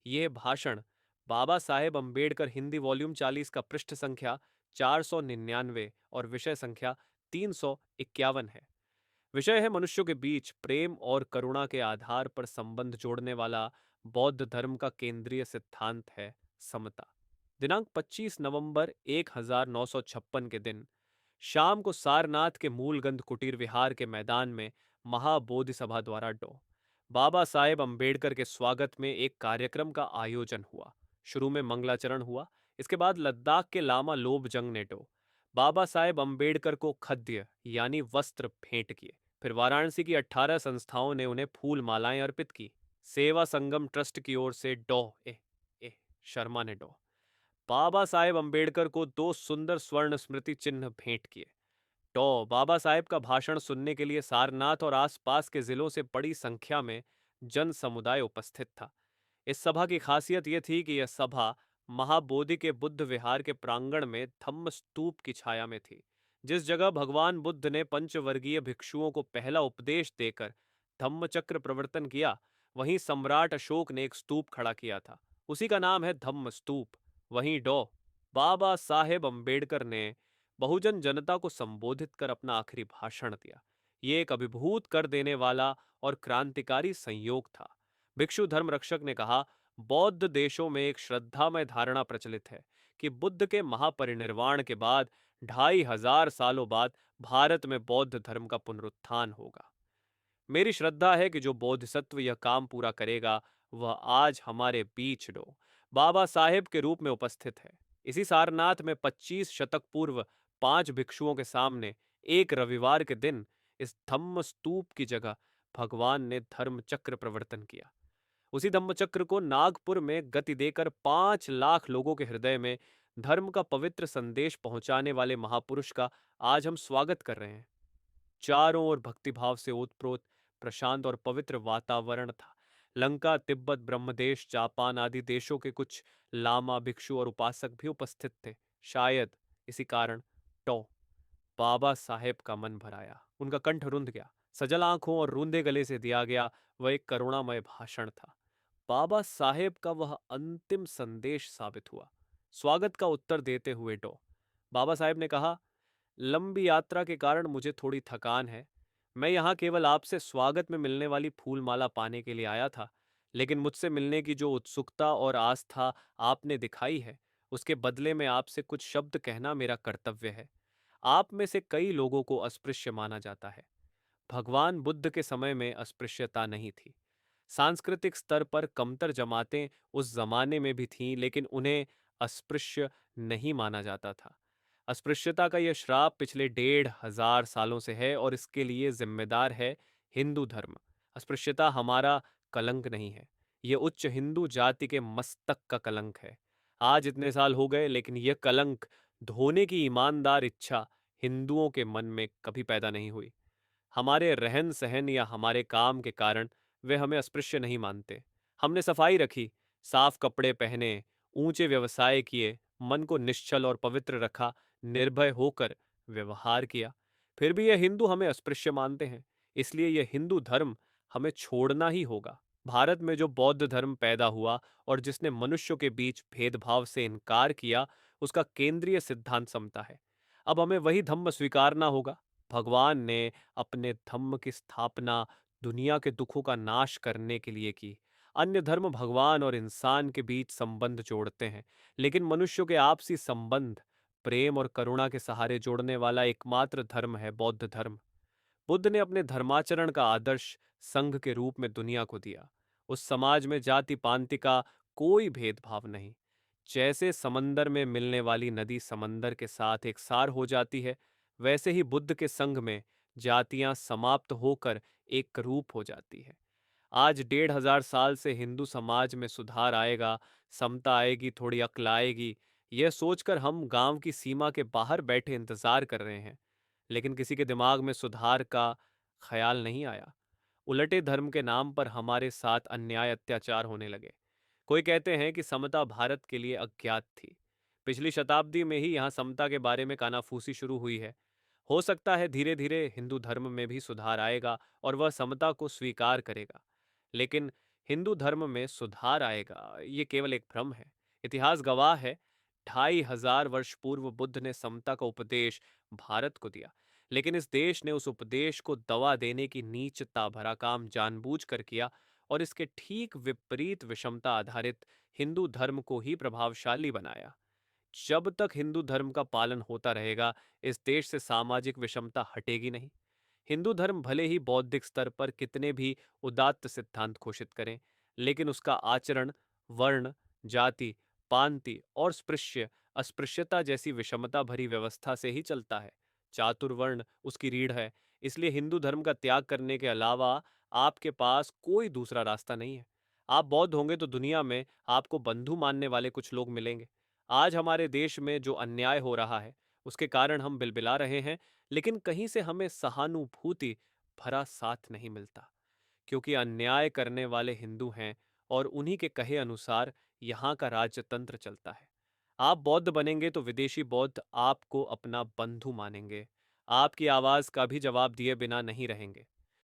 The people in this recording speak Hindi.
यह भाषण बाबा साहेब अंबेडकर हिंदी वॉल्यूम 40 का पृष्ठ संख्या 499 और विषय संख्या 351 है। विषय है मनुष्यों के बीच प्रेम और करुणा के आधार पर संबंध जोड़ने वाला बौद्ध धर्म का केंद्रीय सिद्धांत है समता। दिनांक 25 नवंबर 1956 के दिन शाम को सारनाथ के मूलगंध कुटीर विहार के मैदान में महाबोधि सभा द्वारा बाबा साहेब अंबेडकर के स्वागत में एक कार्यक्रम का आयोजन हुआ। शुरू में मंगलाचरण हुआ। इसके बाद लद्दाख के लामा लोबजंग ने बाबा साहेब अंबेडकर को खद्य यानी वस्त्र भेंट किए। फिर वाराणसी की 18 संस्थाओं ने उन्हें फूल मालाएं अर्पित की। सेवा संगम ट्रस्ट की ओर से ए, ए, शर्मा ने बाबा साहेब अंबेडकर को 2 सुंदर स्वर्ण स्मृति चिन्ह भेंट किए। बाबा साहेब का भाषण सुनने के लिए सारनाथ और आसपास के जिलों से बड़ी संख्या में जन समुदाय उपस्थित था। इस सभा की खासियत यह थी कि यह सभा महाबोधि के बुद्ध विहार के प्रांगण में धम्म स्तूप की छाया में थी। जिस जगह भगवान बुद्ध ने पंचवर्गीय भिक्षुओं को पहला उपदेश देकर धम्मचक्र प्रवर्तन किया, वहीं सम्राट अशोक ने एक स्तूप खड़ा किया था। उसी का नाम है धम्म स्तूप। वहीं बाबा साहेब अंबेडकर ने बहुजन जनता को संबोधित कर अपना आखिरी भाषण दिया। ये एक अभिभूत कर देने वाला और क्रांतिकारी संयोग था। भिक्षु धर्म रक्षक ने कहा, बौद्ध देशों में एक श्रद्धामय धारणा प्रचलित है कि बुद्ध के महापरिनिर्वाण के बाद 2500 सालों बाद भारत में बौद्ध धर्म का पुनरुत्थान होगा। मेरी श्रद्धा है कि जो बोधिसत्व यह काम पूरा करेगा वह आज हमारे बीच बाबा साहेब के रूप में उपस्थित है। इसी सारनाथ में 25 शतक पूर्व 5 भिक्षुओं के सामने एक रविवार के दिन इस धम्म स्तूप की जगह भगवान ने धर्म चक्र प्रवर्तन किया। उसी धम्मचक्र को नागपुर में गति देकर 5 लाख लोगों के हृदय में धर्म का पवित्र संदेश पहुंचाने वाले महापुरुष का आज हम स्वागत कर रहे हैं। चारों ओर भक्तिभाव से ओतप्रोत प्रशांत और पवित्र वातावरण था। लंका, तिब्बत, ब्रह्मदेश, जापान आदि देशों के कुछ लामा, भिक्षु और उपासक भी उपस्थित थे। शायद इसी कारण बाबा साहेब का मन भर आया। उनका कंठ रुंध गया। सजल आंखों और रूंधे गले से दिया गया वह एक करुणामय भाषण था। बाबा साहेब का वह अंतिम संदेश साबित हुआ। स्वागत का उत्तर देते हुए बाबा साहेब ने कहा, लंबी यात्रा के कारण मुझे थोड़ी थकान है। मैं यहाँ केवल आपसे स्वागत में मिलने वाली फूलमाला पाने के लिए आया था, लेकिन मुझसे मिलने की जो उत्सुकता और आस्था आपने दिखाई है, उसके बदले में आपसे कुछ शब्द कहना मेरा कर्तव्य है। आप में से कई लोगों को अस्पृश्य माना जाता है। भगवान बुद्ध के समय में अस्पृश्यता नहीं थी। सांस्कृतिक स्तर पर कमतर जमातें उस जमाने में भी थीं, लेकिन उन्हें अस्पृश्य नहीं माना जाता था। अस्पृश्यता का यह श्राप पिछले 1500 सालों से है और इसके लिए जिम्मेदार है हिंदू धर्म। अस्पृश्यता हमारा कलंक नहीं है, यह उच्च हिंदू जाति के मस्तक का कलंक है। आज इतने साल हो गए, लेकिन यह कलंक धोने की ईमानदार इच्छा हिंदुओं के मन में कभी पैदा नहीं हुई। हमारे रहन सहन या हमारे काम के कारण वे हमें अस्पृश्य नहीं मानते। हमने सफाई रखी, साफ कपड़े पहने, ऊंचे व्यवसाय किए, मन को निश्चल और पवित्र रखा, निर्भय होकर व्यवहार किया, फिर भी यह हिंदू हमें अस्पृश्य मानते हैं। इसलिए यह हिंदू धर्म हमें छोड़ना ही होगा। भारत में जो बौद्ध धर्म पैदा हुआ और जिसने मनुष्यों के बीच भेदभाव से इनकार किया, उसका केंद्रीय सिद्धांत समता है। अब हमें वही धम्म स्वीकारना होगा। भगवान ने अपने धम्म की स्थापना दुनिया के दुखों का नाश करने के लिए की। अन्य धर्म भगवान और इंसान के बीच संबंध जोड़ते हैं, लेकिन मनुष्यों के आपसी संबंध प्रेम और करुणा के सहारे जोड़ने वाला एकमात्र धर्म है बौद्ध धर्म। बुद्ध ने अपने धर्माचरण का आदर्श संघ के रूप में दुनिया को दिया। उस समाज में जाति पांति का कोई भेदभाव नहीं। जैसे समंदर में मिलने वाली नदी समंदर के साथ एक सार हो जाती है, वैसे ही बुद्ध के संघ में जातियां समाप्त होकर एक रूप हो जाती है। आज 1500 साल से हिंदू समाज में सुधार आएगा, समता आएगी, थोड़ी अक्ल आएगी, यह सोचकर हम गांव की सीमा के बाहर बैठे इंतजार कर रहे हैं, लेकिन किसी के दिमाग में सुधार का ख्याल नहीं आया। उलटे धर्म के नाम पर हमारे साथ अन्याय अत्याचार होने लगे। कोई कहते हैं कि समता भारत के लिए अज्ञात थी। पिछली शताब्दी में ही यहाँ समता के बारे में कानाफूसी शुरू हुई है। हो सकता है धीरे धीरे हिंदू धर्म में भी सुधार आएगा और वह समता को स्वीकार करेगा। लेकिन हिंदू धर्म में सुधार आएगा, ये केवल एक भ्रम है। इतिहास गवाह है, 2500 वर्ष पूर्व बुद्ध ने समता का उपदेश भारत को दिया, लेकिन इस देश ने उस उपदेश को दवा देने की नीचता भरा काम जानबूझकर किया और इसके ठीक विपरीत विषमता आधारित हिंदू धर्म को ही प्रभावशाली बनाया। जब तक हिंदू धर्म का पालन होता रहेगा, इस देश से सामाजिक विषमता हटेगी नहीं। हिंदू धर्म भले ही बौद्धिक स्तर पर कितने भी उदात्त सिद्धांत घोषित करें, लेकिन उसका आचरण वर्ण, जाति, पांति और स्पृश्य अस्पृश्यता जैसी विषमता भरी व्यवस्था से ही चलता है। चातुर्वर्ण उसकी रीढ़ है। इसलिए हिंदू धर्म का त्याग करने के अलावा आपके पास कोई दूसरा रास्ता नहीं है। आप बौद्ध होंगे तो दुनिया में आपको बंधु मानने वाले कुछ लोग मिलेंगे। आज हमारे देश में जो अन्याय हो रहा है, उसके कारण हम बिलबिला रहे हैं, लेकिन कहीं से हमें सहानुभूति भरा साथ नहीं मिलता, क्योंकि अन्याय करने वाले हिंदू हैं और उन्हीं के कहे अनुसार यहाँ का राजतंत्र चलता है। आप बौद्ध बनेंगे तो विदेशी बौद्ध आपको अपना बंधु मानेंगे, आपकी आवाज का भी जवाब दिए बिना नहीं रहेंगे।